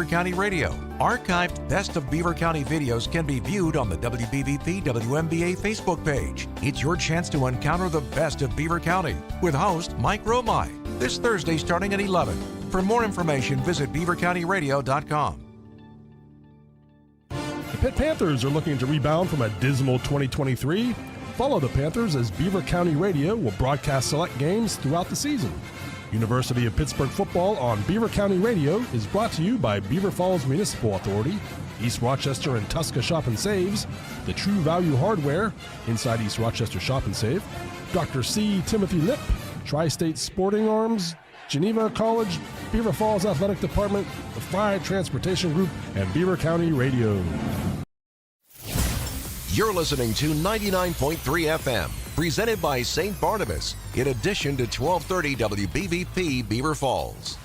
County Radio. Archived Best of Beaver County videos can be viewed on the WBVP WMBA Facebook page. It's your chance to encounter the best of Beaver County with host Mike Romai this Thursday starting at 11. For more information, visit beavercountyradio.com. The Pitt Panthers are looking to rebound from a dismal 2023. Follow the Panthers as Beaver County Radio will broadcast select games throughout the season. University of Pittsburgh football on Beaver County Radio is brought to you by Beaver Falls Municipal Authority, East Rochester and Tusca Shop and Saves, The True Value Hardware, inside East Rochester Shop and Save, Dr. C. Timothy Lip, Tri-State Sporting Arms, Geneva College, Beaver Falls Athletic Department, the Fried Transportation Group, and Beaver County Radio. You're listening to 99.3 FM, presented by St. Barnabas, in addition to 1230 WBVP Beaver Falls.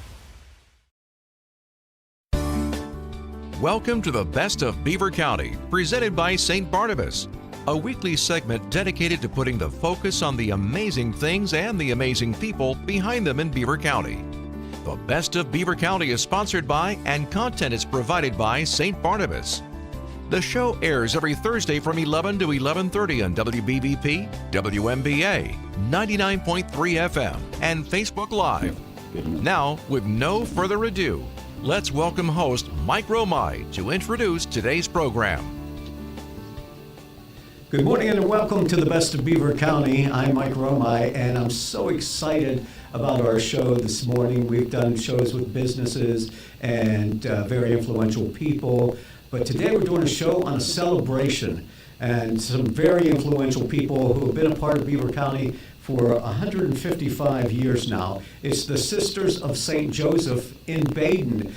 Welcome to the Best of Beaver County, presented by St. Barnabas, a weekly segment dedicated to putting the focus on the amazing things and the amazing people behind them in Beaver County. The Best of Beaver County is sponsored by and content is provided by St. Barnabas. The show airs every Thursday from 11 to 11:30 on WBVP, WMBA, 99.3 FM, and Facebook Live. Now, with no further ado, let's welcome host Mike Romai to introduce today's program. Good morning and welcome to the Best of Beaver County. I'm Mike Romai, and I'm so excited about our show this morning. We've done shows with businesses and very influential people. But today we're doing a show on a celebration and some very influential people who have been a part of Beaver County for 155 years now. It's the Sisters of St. Joseph in Baden.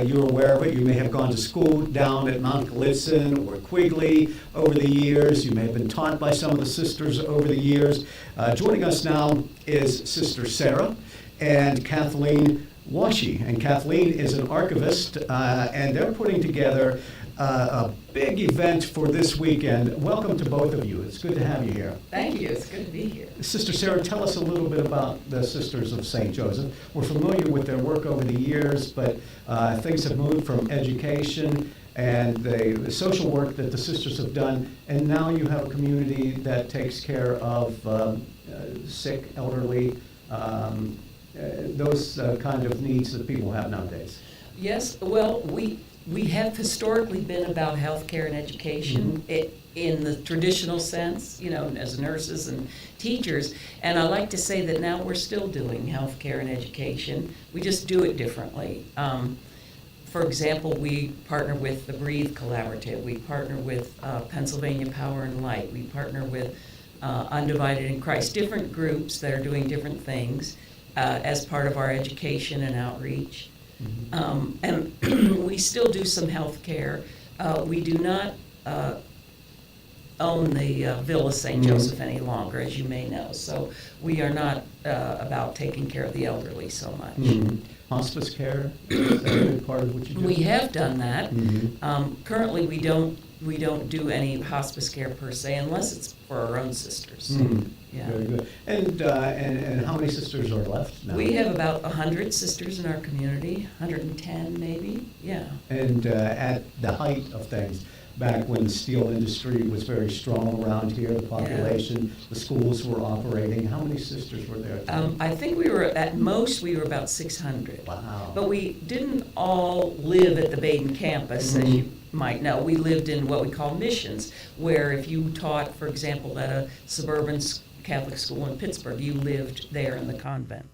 You're aware of it. You may have gone to school down at Mount Gallitzin or Quigley over the years. You may have been taught by some of the sisters over the years. Joining us now is Sister Sarah and Kathleen Washi. And Kathleen is an archivist, and they're putting together a big event for this weekend. Welcome to both of you. It's good to have you here. Thank you. It's good to be here. Sister Sarah, tell us a little bit about the Sisters of St. Joseph. We're familiar with their work over the years, but things have moved from education and the social work that the sisters have done, and now you have a community that takes care of sick, elderly, those kind of needs that people have nowadays. Yes, well, we have historically been about healthcare and education in the traditional sense, you know, as nurses and teachers. And I like to say that now we're still doing healthcare and education. We just do it differently. For example, we partner with the Breathe Collaborative. We partner with Pennsylvania Power and Light. We partner with Undivided in Christ, different groups that are doing different things as part of our education and outreach. And we still do some health care. We do not own the Villa St. Joseph any longer, as you may know. So we are not about taking care of the elderly so much. Hospice care, is that a big part of what you do? We have done that. Currently, we don't do any hospice care per se, unless it's for our own sisters. Yeah. Very good. And how many sisters are left now? We have about 100 sisters in our community, 110 maybe, yeah. And at the height of things, back when the steel industry was very strong around here, the population, the schools were operating, how many sisters were there? I think we were, at most, we were about 600. Wow. But we didn't all live at the Baden campus, as you might know. We lived in what we call missions, where if you taught, for example, at a suburban Catholic school in Pittsburgh, you lived there in the convent.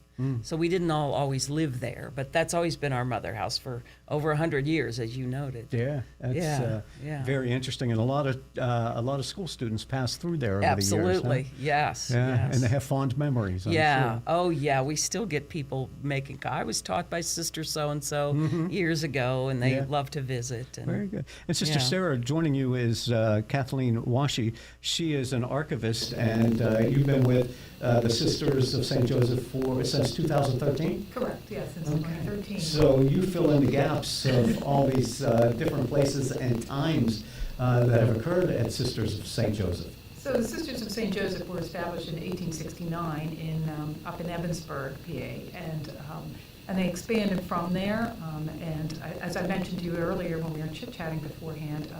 So we didn't all always live there, but that's always been our mother house for over 100 years, as you noted. Yeah, that's very interesting, and a lot of school students pass through there over the years. Absolutely, yes. And they have fond memories. I'm sure. Oh yeah, we still get people making. I was taught by Sister so and so years ago, and they love to visit. And, very good. And Sister Sarah, joining you is Kathleen Washi. She is an archivist, and you've been with the Sisters of St. Joseph since 2013? Correct, yes, since 2013. So you fill in the gaps of all these different places and times that have occurred at Sisters of St. Joseph. So the Sisters of St. Joseph were established in 1869 up in Evansburg, PA, and and they expanded from there. As I mentioned to you earlier when we were chit-chatting beforehand,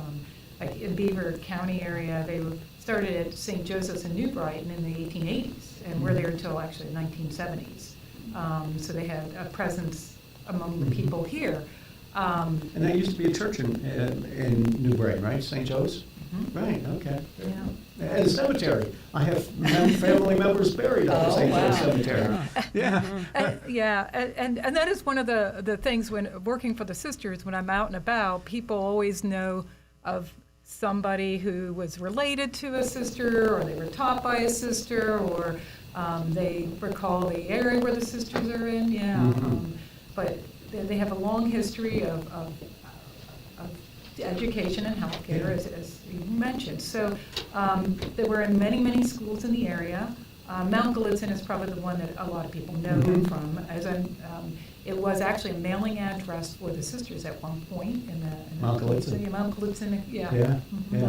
like in Beaver County area, they started at St. Joseph's in New Brighton in the 1880s, and were there until actually the 1970s. So they had a presence among the people here. And that used to be a church in New Brighton, right? St. Joe's? Right, okay. Yeah. And a cemetery. I have family members buried at the St. Joe's Cemetery. Yeah. And that is one of the things when working for the sisters, when I'm out and about, people always know of somebody who was related to a sister, or they were taught by a sister, or they recall the area where the sisters are in. But they have a long history of education and healthcare, as you mentioned. So they were in many, many schools in the area. Mount Gallitzin is probably the one that a lot of people know them from. It was actually a mailing address for the sisters at one point in the Mount Gallitzin. Mount Gallitzin, yeah.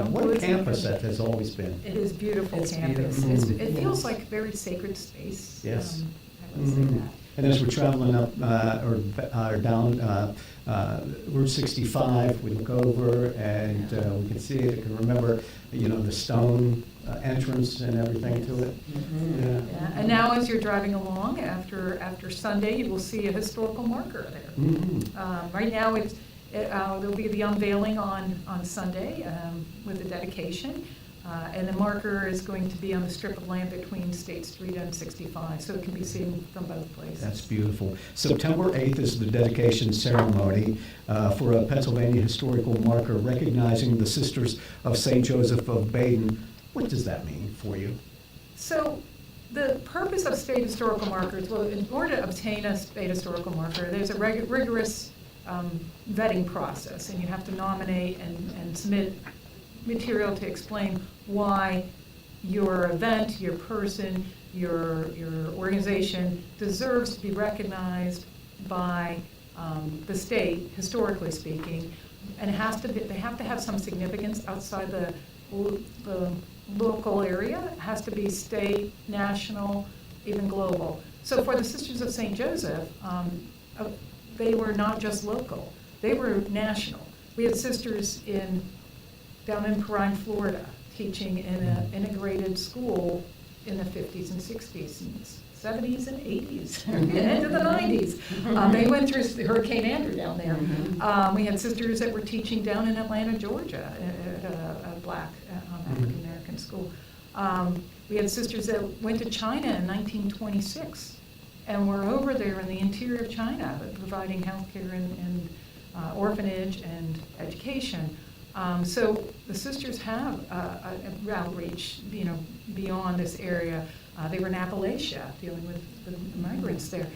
What a campus that has always been. It is beautiful It's campus. beautiful. It feels like very sacred space. Yes. I would say that. And as we're traveling up or down Route 65, we look over and we can see it. I can remember, the stone entrance and everything to it. Yeah. And now as you're driving along after Sunday, you will see a historical marker there. Right now, there'll be the unveiling on Sunday with the dedication. And the marker is going to be on the strip of land between State Street and 65, so it can be seen from both places. That's beautiful. September 8th is the dedication ceremony for a Pennsylvania historical marker recognizing the Sisters of St. Joseph of Baden. What does that mean for you? So the purpose of state historical markers, well, in order to obtain a state historical marker, there's a rigorous vetting process, and you have to nominate and submit material to explain why your event, your person, your organization deserves to be recognized by the state, historically speaking, and they have to have some significance outside the local area. It has to be state, national, even global. So for the Sisters of St. Joseph, they were not just local; they were national. We had sisters down in Perrine, Florida, teaching in an integrated school in the 50s and 60s and 70s and 80s, and into the 90s. They went through Hurricane Andrew down there. We had sisters that were teaching down in Atlanta, Georgia, at a black African-American school. We had sisters that went to China in 1926 and were over there in the interior of China providing healthcare and orphanage and education. So the sisters have an outreach, beyond this area. They were in Appalachia dealing with the migrants there.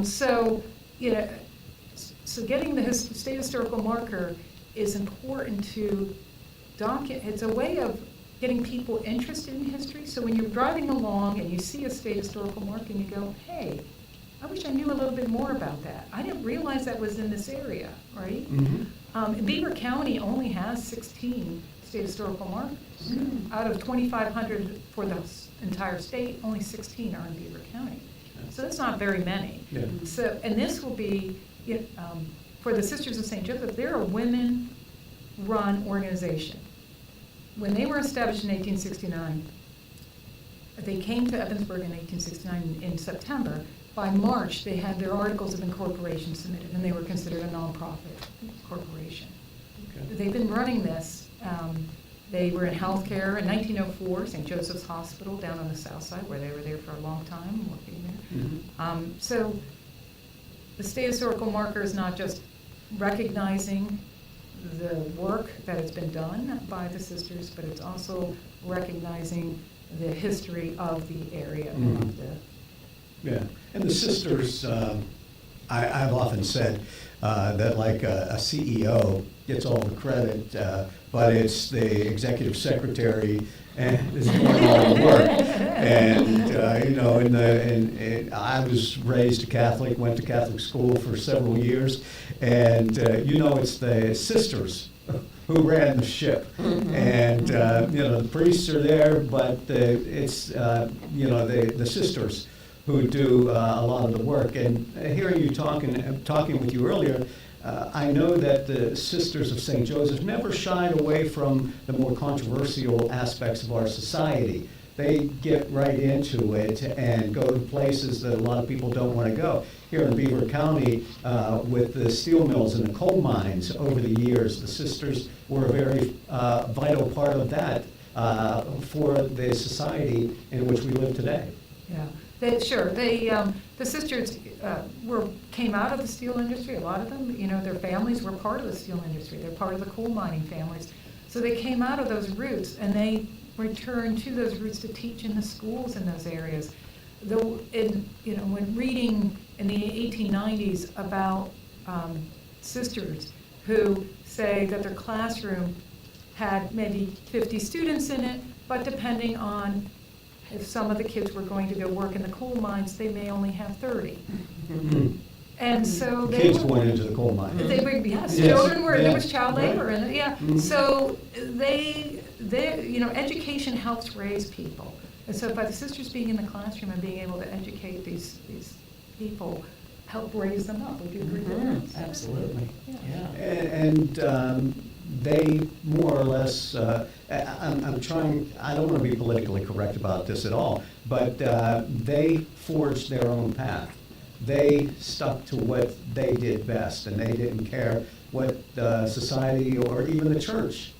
So getting the state historical marker is important to document. It's a way of getting people interested in history. So when you're driving along and you see a state historical marker and you go, hey, I wish I knew a little bit more about that. I didn't realize that was in this area, right? Beaver County only has 16 state historical markers. Out of 2,500 for the entire state, only 16 are in Beaver County. So that's not very many. Yeah. So, and this will be, for the Sisters of St. Joseph, they're a women-run organization. When they were established in 1869, they came to Evansburg in 1869 in September. By March, they had their articles of incorporation submitted, and they were considered a nonprofit corporation. Okay. They've been running this. They were in healthcare in 1904, St. Joseph's Hospital down on the south side, where they were there for a long time, working there. So the state historical marker is not just recognizing the work that has been done by the sisters, but it's also recognizing the history of the area. Yeah, and the sisters, I've often said that like a CEO gets all the credit, but it's the executive secretary and is doing all the work. And I was raised a Catholic, went to Catholic school for several years, and it's the sisters who ran the ship. And the priests are there, but it's the sisters who do a lot of the work. And hearing you talking with you earlier, I know that the Sisters of St. Joseph never shied away from the more controversial aspects of our society. They get right into it and go to places that a lot of people don't want to go. Here in Beaver County, with the steel mills and the coal mines over the years, the sisters were a very vital part of that for the society in which we live today. Yeah, the sisters came out of the steel industry, a lot of them, their families were part of the steel industry, they're part of the coal mining families. So they came out of those roots and they returned to those roots to teach in the schools in those areas. Though, when reading in the 1890s about sisters who say that their classroom had maybe 50 students in it, but depending on if some of the kids were going to go work in the coal mines, they may only have 30. Mm-hmm. And so kids going into the coal mine. They were, yes, Yes. children were, there Yeah. was child labor, Right. and yeah. Mhm. So education helps raise people. And so by the sisters being in the classroom and being able to educate these people, help raise them up. Would you agree with that? Absolutely, Yeah. yeah. And they more or less, I'm trying, I don't want to be politically correct about this at all, but they forged their own path. They stuck to what they did best, and they didn't care what society or even the church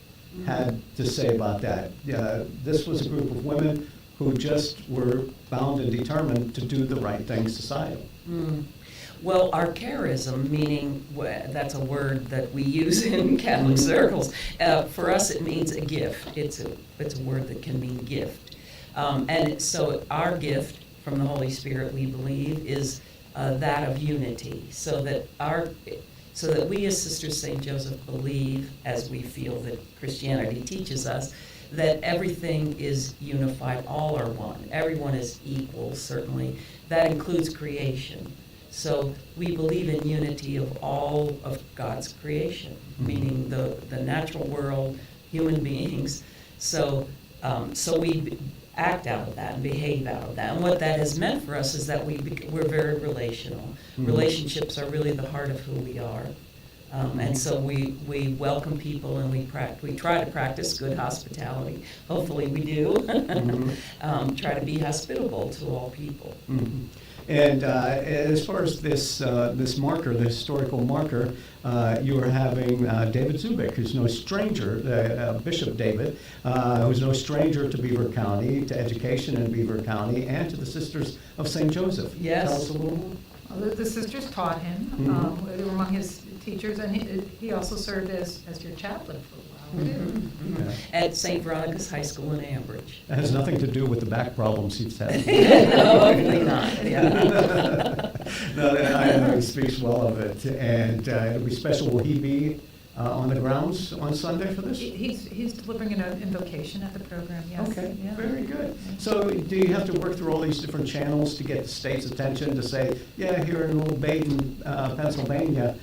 had to say about that. This was a group of women who just were bound and determined to do the right thing societally. Mm. Well, our charism, meaning that's a word that we use in Catholic circles. For us, it means a gift. It's a word that can mean gift, and so our gift from the Holy Spirit, we believe, is that of unity. So that we as Sisters St. Joseph believe, as we feel that Christianity teaches us, that everything is unified, all are one. Everyone is equal, certainly. That includes creation. So we believe in unity of all of God's creation, meaning the natural world, human beings. So we act out of that and behave out of that. And what that has meant for us is that we're very relational. Mm-hmm. Relationships are really the heart of who we are. And so we welcome people and we try to practice good hospitality. Hopefully we do. Mm-hmm. Try to be hospitable to all people. Mm-hmm. And as far as this marker, the historical marker, you are having David Zubik, who's no stranger, Bishop David, who's no stranger to Beaver County, to education in Beaver County, and to the Sisters of St. Joseph. Yes. Tell us a little more. The sisters taught him. Mhm. They were among his teachers, and he also served as your chaplain for a while, too. Yeah. At St. Veronica's High School in Ambridge. It has nothing to do with the back problems he's had. No, hopefully not, yeah. No, I know he speaks well of it. And it'll be special. Will he be on the grounds on Sunday for this? He's delivering an invocation at the program, yes. Okay, Yeah. very good. So do you have to work through all these different channels to get the state's attention to say, yeah, here in Little Baden, Pennsylvania,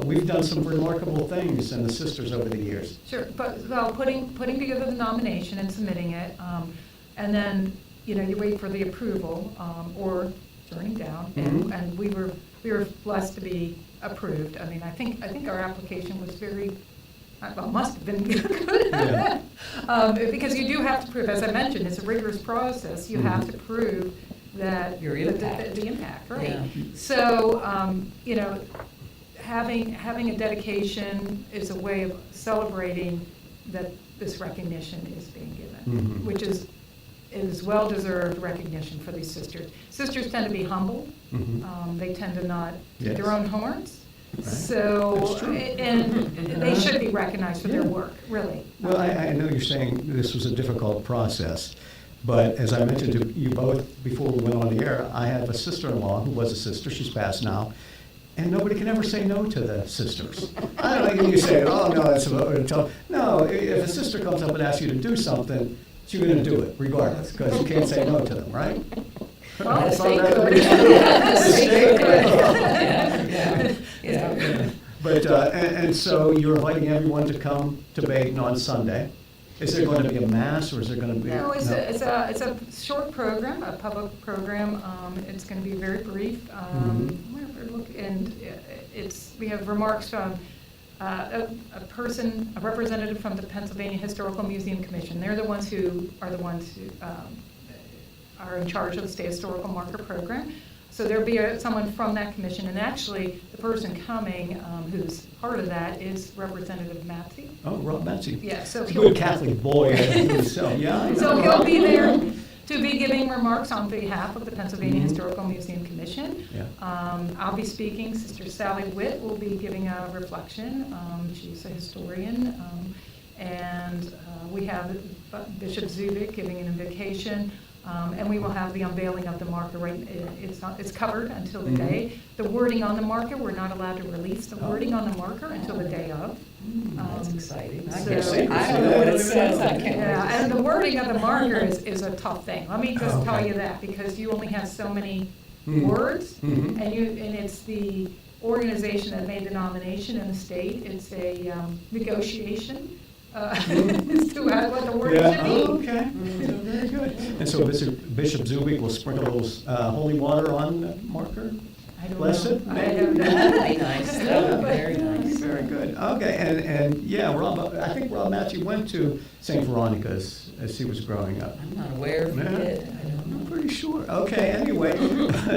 we've done some remarkable things in the sisters over the years? Sure, but putting together the nomination and submitting it, and then you wait for the approval or turning down, Mhm. and we were blessed to be approved. I mean, I think our application was must have been good. Yeah. Because you do have to prove, as I mentioned, it's a rigorous process. You have to prove that Your impact. the impact, right? Yeah. So having a dedication is a way of celebrating that this recognition is being given, Mhm. which is well-deserved recognition for these sisters. Sisters tend to be humble. Mhm. They tend to not toot Yes. their own horns. Right. So, That's true. and they should be recognized for their Yeah. work, really. Well, I know you're saying this was a difficult process, but as I mentioned to you both before we went on the air, I have a sister-in-law who was a sister, she's passed now, and nobody can ever say no to the sisters. I don't know, you say, oh, no, that's no, if a sister comes up and asks you to do something, you're going to do it regardless, because you can't say no to them, right? Well, That's they not could. that- Yeah. But, and so you're inviting everyone to come to Baden on Sunday. Is there going to be a mass, or is there going to be? No, it's a short program, a public program. It's going to be very brief. And we have remarks from a representative from the Pennsylvania Historical Museum Commission. They're the ones who are in charge of the State Historical Marker Program. So there'll be someone from that commission, and actually the person coming who's part of that is Representative Matsey. Oh, Rob Matsey. Yeah, so good Catholic boy himself. Yeah. So he'll be there to be giving remarks on behalf of the Pennsylvania Historical Museum Commission. Yeah. I'll be speaking. Sister Sally Witt will be giving a reflection. She's a historian. And we have Bishop Zubik giving an invocation. And we will have the unveiling of the marker. Right, it's covered until the day. The wording on the marker, we're not allowed to release the wording on the marker until the day of. That's exciting. I So- don't know what it says. I can't. Yeah, and the wording of the marker is a tough thing. Let me just tell you that, because you only have so many words, and it's the organization that made the nomination in the state. It's a negotiation as to what the word should be. Okay. Very good. And so Bishop Zubik will sprinkle a little holy water on the marker? I don't Bless know. it. I don't know. That would be nice. That would be very nice. Very good. Okay, and yeah, I think Rob Matsey went to St. Veronica's as he was growing up. I'm not aware if he did. I don't know. I'm pretty sure. Okay, anyway,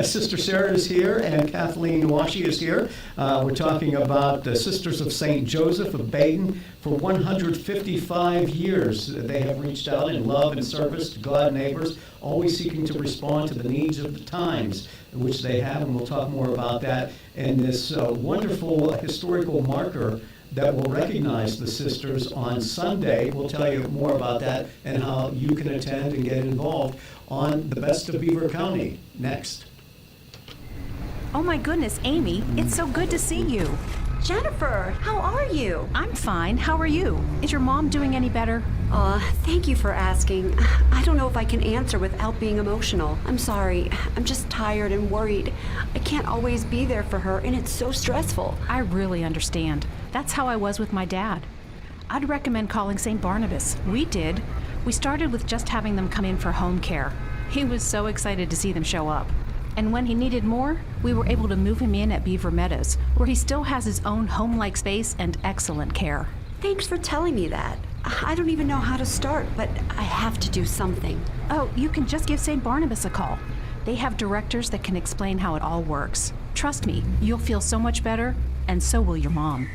Sister Sarah is here and Kathleen Washi is here. We're talking about the Sisters of St. Joseph of Baden. For 155 years, they have reached out in love and service to God and neighbors, always seeking to respond to the needs of the times, which they have, and we'll talk more about that. And this wonderful historical marker that will recognize the sisters on Sunday. We'll tell you more about that and how you can attend and get involved on the Best of Beaver County next. Oh my goodness, Amy, it's so good to see you. Jennifer, how are you? I'm fine. How are you? Is your mom doing any better? Thank you for asking. I don't know if I can answer without being emotional. I'm sorry. I'm just tired and worried. I can't always be there for her, and it's so stressful. I really understand. That's how I was with my dad. I'd recommend calling St. Barnabas. We did. We started with just having them come in for home care. He was so excited to see them show up. And when he needed more, we were able to move him in at Beaver Meadows, where he still has his own home-like space and excellent care. Thanks for telling me that. I don't even know how to start, but I have to do something. Oh, you can just give St. Barnabas a call. They have directors that can explain how it all works. Trust me, you'll feel so much better, and so will your mom.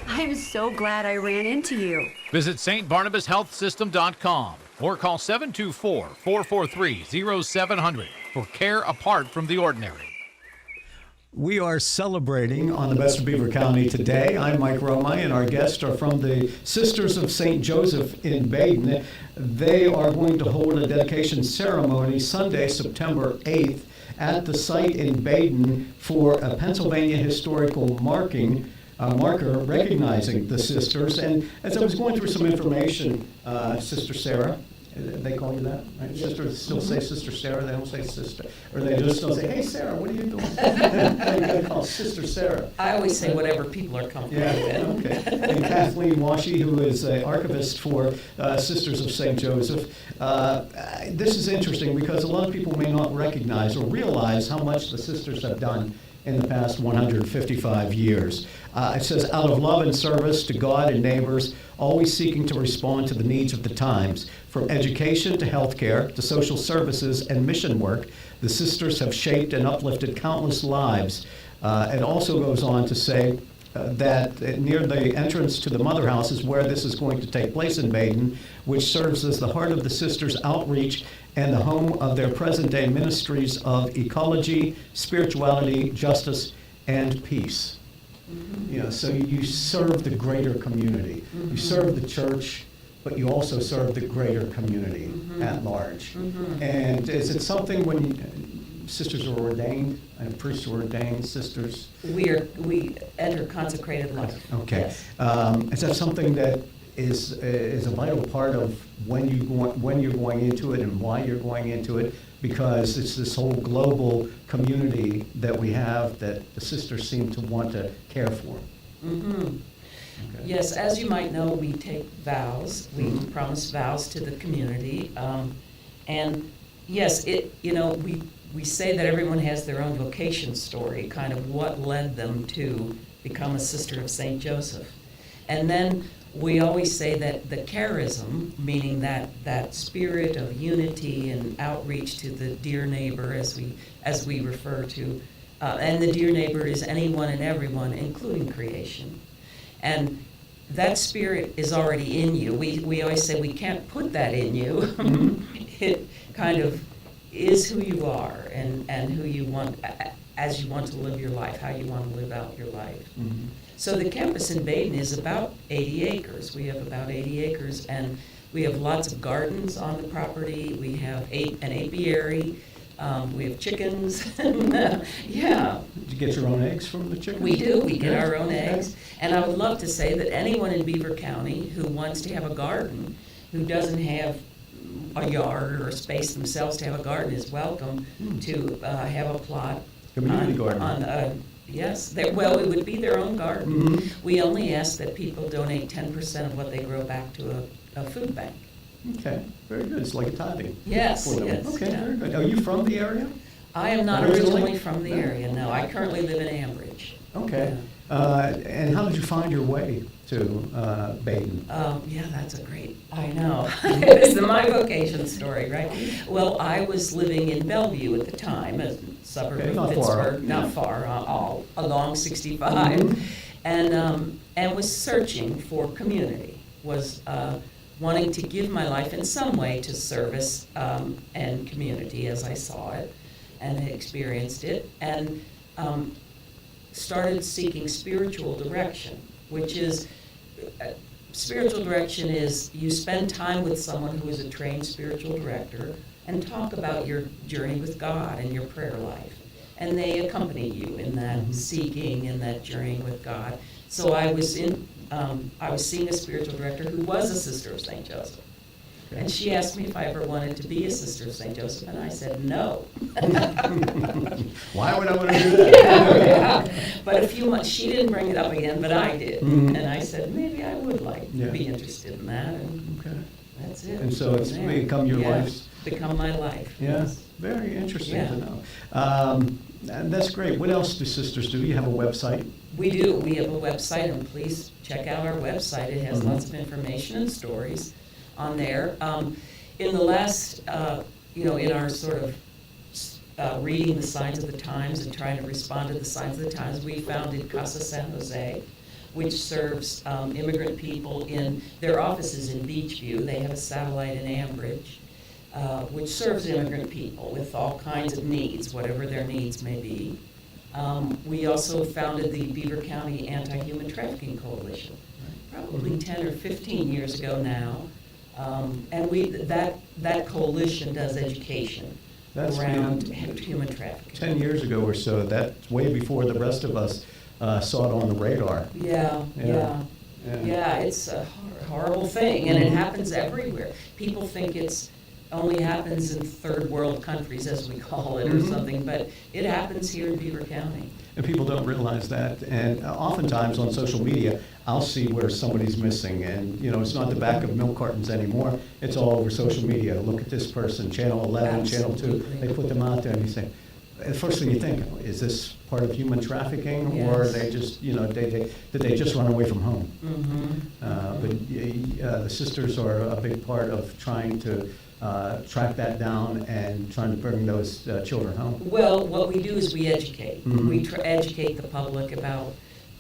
I'm so glad I ran into you. Visit stbarnabashealthsystem.com or call 724-443-0700 for care apart from the ordinary. We are celebrating on the Best of Beaver County today. I'm Mike Romay, and our guests are from the Sisters of St. Joseph in Baden. They are going to hold a dedication ceremony Sunday, September 8th, at the site in Baden for a Pennsylvania historical marker recognizing the sisters. And as I was going through some information, Sister Sarah, they call you that, right? Sisters still say Sister Sarah, they don't say sister. Or they just don't say, hey, Sarah, what are you doing? They call Sister Sarah. I always say whatever people are comfortable with. Okay. And Kathleen Washi, who is an archivist for Sisters of St. Joseph. This is interesting because a lot of people may not recognize or realize how much the sisters have done in the past 155 years. It says, out of love and service to God and neighbors, always seeking to respond to the needs of the times. From education to healthcare to social services and mission work, the sisters have shaped and uplifted countless lives. It also goes on to say that near the entrance to the Mother House is where this is going to take place in Baden, which serves as the heart of the sisters' outreach and the home of their present-day ministries of ecology, spirituality, justice, and peace. You know, so you serve the greater community. You serve the church, but you also serve the greater community at large. And is it something when sisters are ordained, and priests are ordained, sisters? We enter consecrated life. Okay. Yes. Is that something that is a vital part of when you're going into it and why you're going into it? Because it's this whole global community that we have that the sisters seem to want to care for. Yes, as you might know, we take vows. We promise vows to the community. And yes, we say that everyone has their own vocation story, kind of what led them to become a Sister of St. Joseph. And then we always say that the charism, meaning that spirit of unity and outreach to the dear neighbor, as we refer to, and the dear neighbor is anyone and everyone, including creation. And that spirit is already in you. We always say we can't put that in you. It kind of is who you are and who you want, as you want to live your life, how you want to live out your life. Mm-hmm. So the campus in Baden is about 80 acres. We have about 80 acres, and we have lots of gardens on the property. We have an apiary. We have chickens. Yeah. Did you get your own eggs from the chickens? We do. We get our own eggs. And I would love to say that anyone in Beaver County who wants to have a garden, who doesn't have a yard or space themselves to have a garden, is welcome to have a plot. Community garden. Yes, well, it would be their own garden. We only ask that people donate 10% of what they grow back to a food bank. Okay, very good. It's like a tithing. Yes, for them. yes. Okay, Yeah. very good. Are you from the area? I am not Originally? originally from the area, no. I currently live in Ambridge. Okay. And how did you find your way to Baden? Yeah, that's a great, I know. It's my vocation story, right? Well, I was living in Bellevue at the time, a suburb Okay, of not far. Pittsburgh, not far, all along 65, and was searching for community, was wanting to give my life in some way to service and community as I saw it and experienced it, and started seeking spiritual direction, which is, spiritual direction is you spend time with someone who is a trained spiritual director and talk about your journey with God and your prayer life. And they accompany you in that seeking and that journey with God. So I was seeing a spiritual director who was a Sister of St. Joseph. And she asked me if I ever wanted to be a Sister of St. Joseph, and I said no. Why would I want to do that? Yeah. But a few months, she didn't bring it up again, but I did. And I said, maybe I would like to be interested in that, and Okay. that's it. And so it's Yeah. become your Yeah. life's... Become my life. Yes, very interesting Yeah. to know. And that's great. What else do sisters do? You have a website? We do. We have a website, and please check out our website. It has lots of information and stories on there. In the last, in our sort of reading the signs of the times and trying to respond to the signs of the times, we founded Casa San Jose, which serves immigrant people in their offices in Beachview. They have a satellite in Ambridge, which serves immigrant people with all kinds of needs, whatever their needs may be. We also founded the Beaver County Anti-Human Trafficking Coalition, probably 10 or 15 years ago now. And that coalition does education That's around been human trafficking. 10 years ago or so. That's way before the rest of us saw it on the radar. Yeah. It's a horrible thing, and it happens everywhere. People think it's only happens in third world countries, as we call it, or something, but it happens here in Beaver County. And people don't realize that. And oftentimes on social media, I'll see where somebody's missing. And, it's not the back of milk cartons anymore. It's all over social media. Look at this person, Channel 11, Channel 2. Absolutely. They put them out there and you say, the first thing you think, is this part of human trafficking? Yes. Or are they just, did they just run away from home? But the sisters are a big part of trying to track that down and trying to bring those children home. Well, what we do is we educate. We educate the public about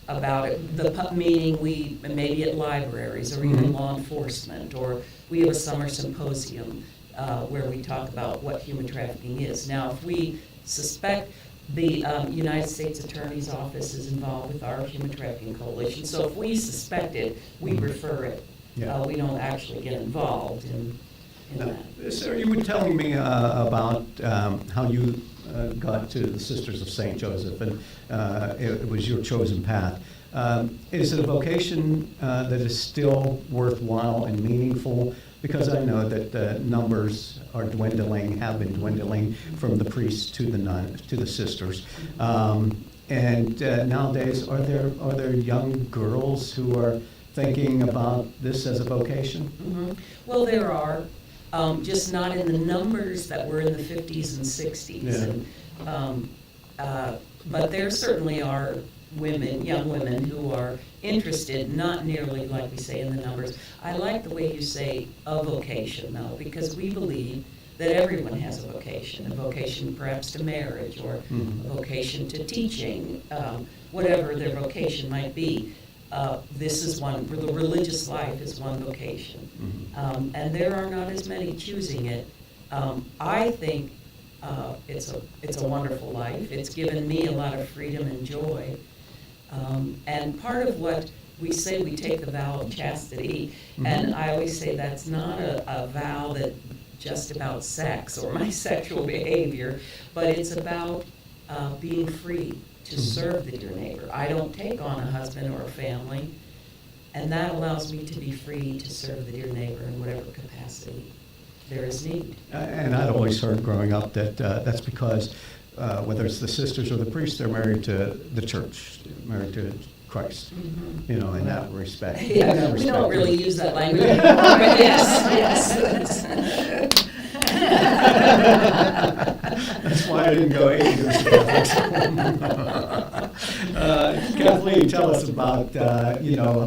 it. Meaning we maybe at libraries or even law enforcement, or we have a summer symposium where we talk about what human trafficking is. Now, if we suspect the United States Attorney's Office is involved with our Human Trafficking Coalition, so if we suspect it, we refer it. Yeah. We don't actually get involved in that. Sir, you were telling me about how you got to the Sisters of St. Joseph, and it was your chosen path. Is it a vocation that is still worthwhile and meaningful? Because I know that the numbers are dwindling, have been dwindling from the priests to the sisters. And nowadays, are there young girls who are thinking about this as a vocation? Mm-hmm. Well, there are, just not in the numbers that were in the 50s and 60s. Yeah. And, but there certainly are women, young women, who are interested, not nearly like we say in the numbers. I like the way you say a vocation, though, because we believe that everyone has a vocation perhaps to marriage, or a vocation to teaching, whatever their vocation might be. This is one, the religious life is one vocation. And there are not as many choosing it. I think it's a wonderful life. It's given me a lot of freedom and joy. And part of what we say, we take the vow of chastity, and I always say that's not a vow that just about sex or my sexual behavior, but it's about being free to serve the dear neighbor. I don't take on a husband or a family, and that allows me to be free to serve the dear neighbor in whatever capacity there is need. And I'd always heard growing up that that's because whether it's the sisters or the priests, they're married to the church, married to Christ, you know, in that respect. Yeah, In that we don't respect. really use that language anymore, but yes. That's why I didn't go 8 years to Kathleen, tell us about,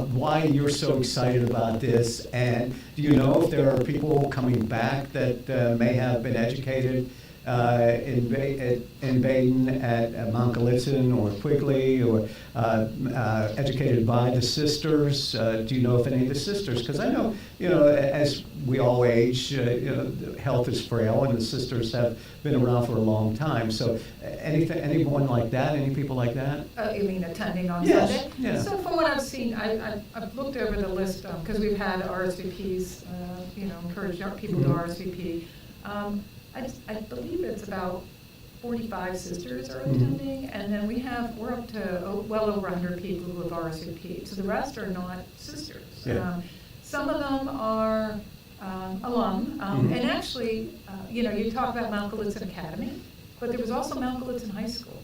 why you're so excited about this, and do you know if there are people coming back that may have been educated in Baden at Mount Gallitzin or Quigley, or educated by the sisters? Do you know if any of the sisters? Because I know, as we all age, health is frail, and the sisters have been around for a long time. So, anyone like that? Any people like that? You mean attending on Yes, Sunday? yeah. So from what I've seen, I've looked over the list, because we've had RSVPs, encouraged our people to RSVP. I believe it's about 45 sisters are attending, and then we're up to well over 100 people who have RSVP'd. So the rest are not sisters. Yeah. Some of them are alum, and actually, you talk about Mount Gallitzin Academy, but there was also Mount Gallitzin High School.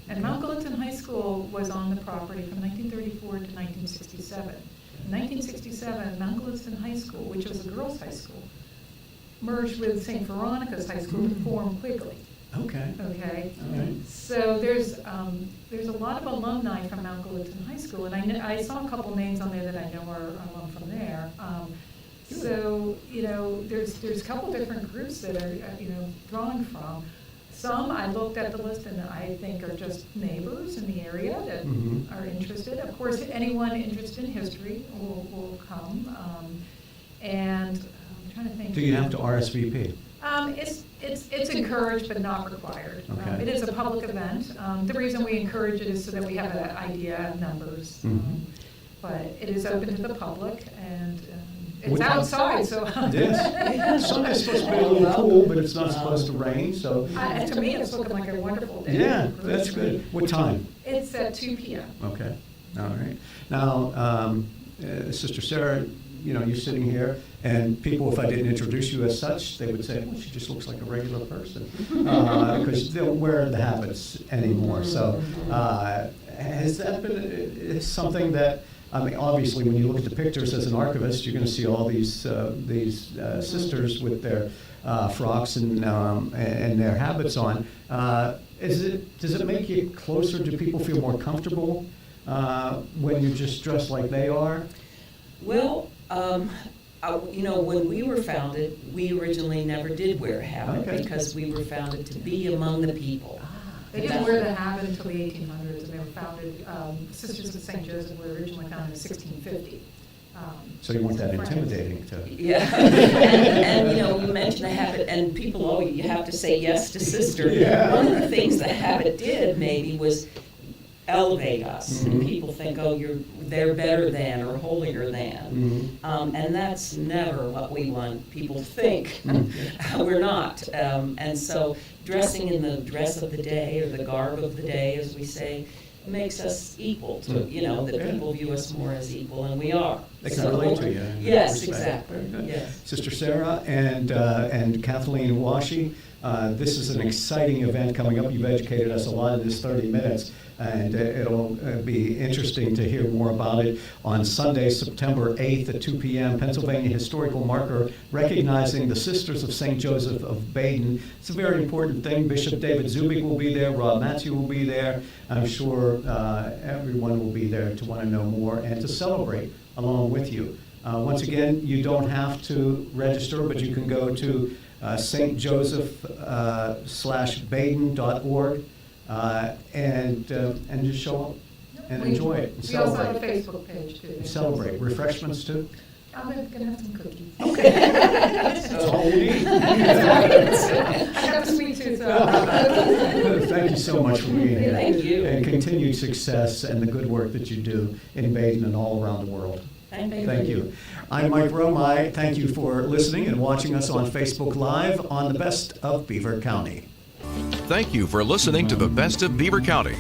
And Mount Gallitzin High School was on the property from 1934 to 1967. In 1967, Mount Gallitzin High School, which was a girls' high school, merged with St. Veronica's High School to form Quigley. Okay. Okay. All right. So there's a lot of alumni from Mount Gallitzin High School, and I saw a couple names on there that I know are alum from there. So there's a couple different groups that are drawing from. Some I looked at the list and I think are just neighbors in the area that are interested. Of course, anyone interested in history will come. And I'm trying to think. Do you have to RSVP? It's encouraged but not required. Okay. It is a public event. The reason we encourage it is so that we have an idea of numbers. But it is open to the public, and it's outside, so. Yes. Sunday's supposed to be a little cool, but it's not supposed to rain, so. To me, it's looking like a wonderful day. Yeah, that's good. What time? It's at 2 p.m. Okay, all right. Now, Sister Sarah, you're sitting here, and people, if I didn't introduce you as such, they would say, well, she just looks like a regular person, because they don't wear the habits anymore. So has that been something that, obviously, when you look at the pictures as an archivist, you're going to see all these sisters with their frocks and their habits on. Does it make you closer? Do people feel more comfortable when you're just dressed like they are? Well, when we were founded, we originally never did wear a habit because we were founded to be among the people. They didn't wear the habit until the 1800s, and they were founded, Sisters of St. Joseph were originally founded in 1650. So you want that intimidating to... Yeah, and you mentioned the habit, and people, you have to say yes to sister. Yeah. One of the things the habit did maybe was elevate us, and people think, they're better than or holier than, and that's never what we want people to think. We're not, and so dressing in the dress of the day or the garb of the day, as we say, makes us equal to, that people view us more as equal, and we are. They can relate to you. in that Yes, respect. exactly. Very good. Yes. Sister Sarah and Kathleen Washi, This is an exciting event coming up. You've educated us a lot in this 30 minutes, and it'll be interesting to hear more about it on Sunday, September 8th at 2 p.m. Pennsylvania Historical Marker recognizing the Sisters of St. Joseph of Baden. It's a very important thing. Bishop David Zubik will be there. Rob Matthew will be there. I'm sure everyone will be there to want to know more and to celebrate along with you. Once again, you don't have to register, but you can go to stjoseph/baden.org and just show up and enjoy it and We also have a celebrate. Facebook page too. Celebrate. Refreshments too? I'm going to have some cookies. That's all we need. I got a sweet tooth. Thank you so much for being here. Thank you. And continued success and the good work that you do in Baden and all around the world. Thank you. I'm Mike Romai. Thank you for listening and watching us on Facebook Live on the Best of Beaver County. Thank you for listening to the Best of Beaver County.